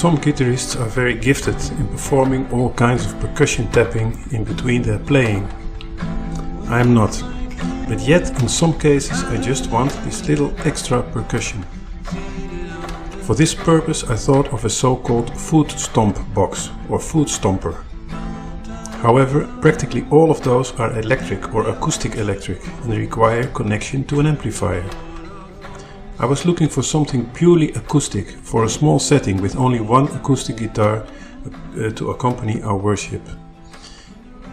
Some guitarists are very gifted in performing all kinds of percussion tapping in between their playing. I am not, but yet in some cases I just want this little extra percussion. For this purpose I thought of a so-called foot stomp box or foot stomper. However, practically all of those are electric or acoustic electric and require connection to an amplifier. I was looking for something purely acoustic for a small setting with only one acoustic guitar to accompany our worship.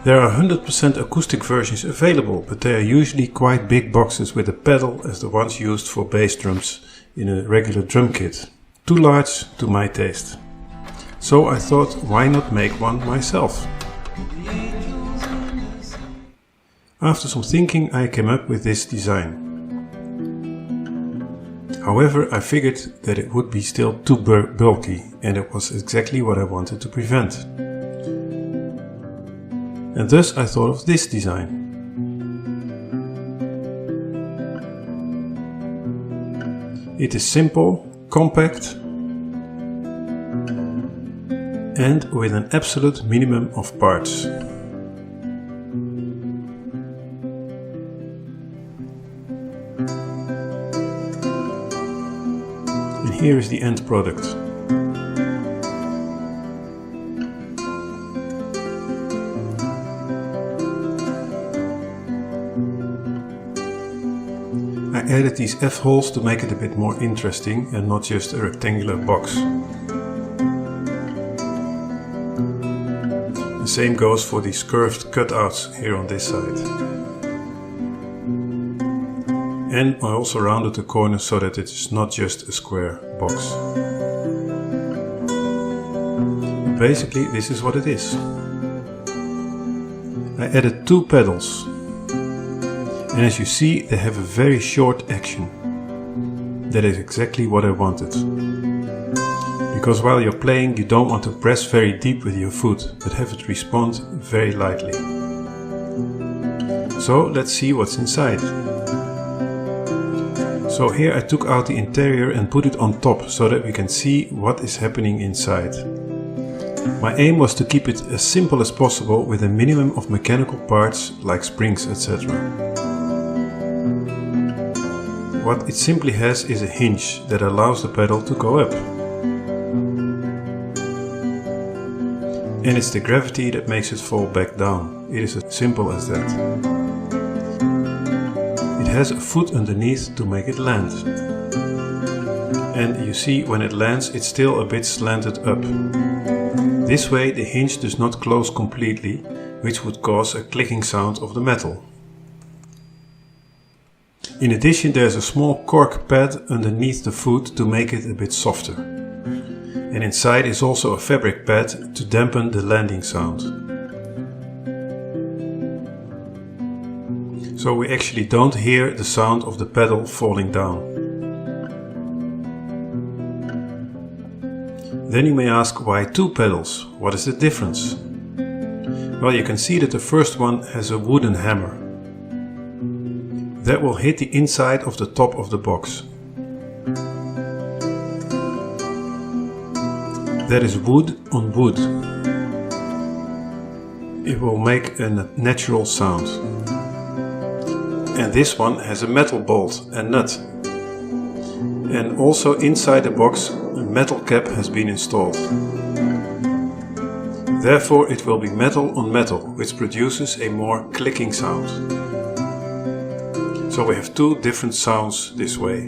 There are 100% acoustic versions available, but they are usually quite big boxes with a pedal as the ones used for bass drums in a regular drum kit. Too large to my taste. So I thought, why not make one myself? After some thinking I came up with this design. However, I figured that it would be still too bulky, and it was exactly what I wanted to prevent. And thus I thought of this design. It is simple, compact, and with an absolute minimum of parts. And here is the end product. I added these F-holes to make it a bit more interesting and not just a rectangular box. The same goes for these curved cutouts here on this side. And I also rounded the corners so that it is not just a square box. But basically this is what it is. I added two pedals. And as you see, they have a very short action. That is exactly what I wanted. Because while you're playing, you don't want to press very deep with your foot, but have it respond very lightly. So let's see what's inside. So here I took out the interior and put it on top so that we can see what is happening inside. My aim was to keep it as simple as possible with a minimum of mechanical parts like springs, etc. What it simply has is a hinge that allows the pedal to go up. And it's the gravity that makes it fall back down. It is as simple as that. It has a foot underneath to make it land. And you see, when it lands, it's still a bit slanted up. This way the hinge does not close completely, which would cause a clicking sound of the metal. In addition, there's a small cork pad underneath the foot to make it a bit softer. And inside is also a fabric pad to dampen the landing sound. So we actually don't hear the sound of the pedal falling down. Then you may ask, why two pedals? What is the difference? Well, you can see that the first one has a wooden hammer. That will hit the inside of the top of the box. That is wood on wood. It will make a natural sound. And this one has a metal bolt and nut. And also inside the box a metal cap has been installed. Therefore it will be metal on metal, which produces a more clicking sound. So we have two different sounds this way.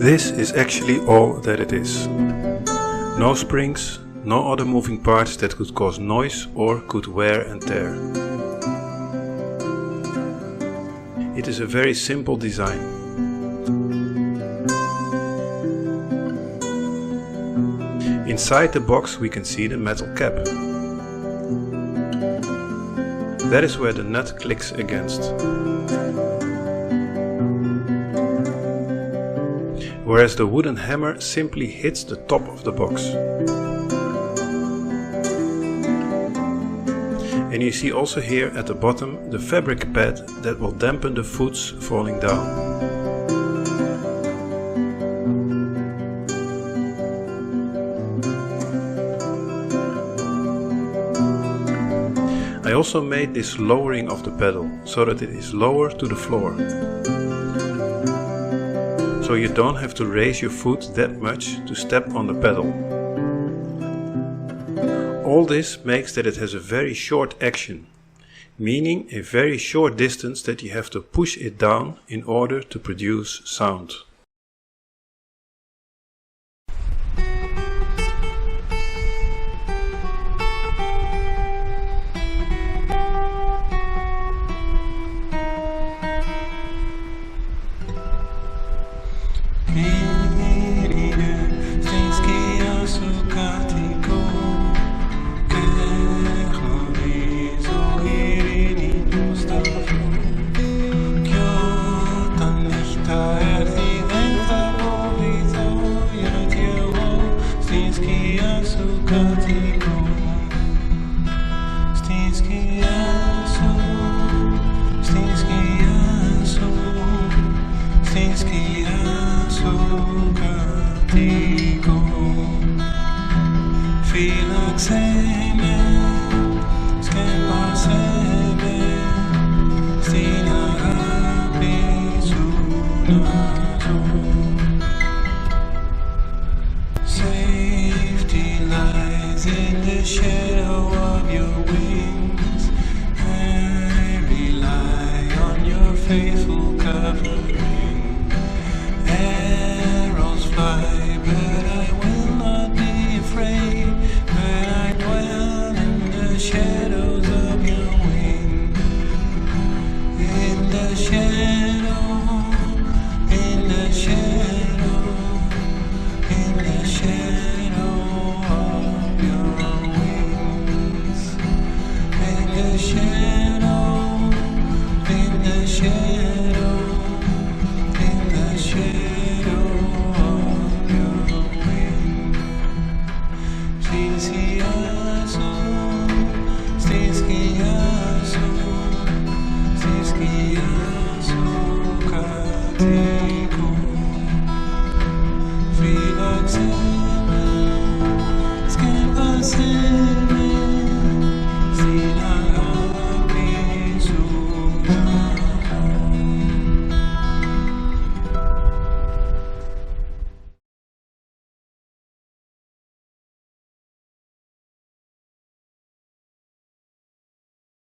This is actually all that it is. No springs, no other moving parts that could cause noise or could wear and tear. It is a very simple design. Inside the box we can see the metal cap. That is where the nut clicks against. Whereas the wooden hammer simply hits the top of the box. And you see also here at the bottom the fabric pad that will dampen the foots falling down. I also made this lowering of the pedal so that it is lower to the floor. So you don't have to raise your foot that much to step on the pedal. All this makes that it has a very short action, meaning a very short distance that you have to push it down in order to produce sound. Safety lies in the shadow of your wings. I rely on your faithful covering. Arrows fly, but I will not be afraid. When I dwell in the shadows of your wings. In the shadow, in the shadow.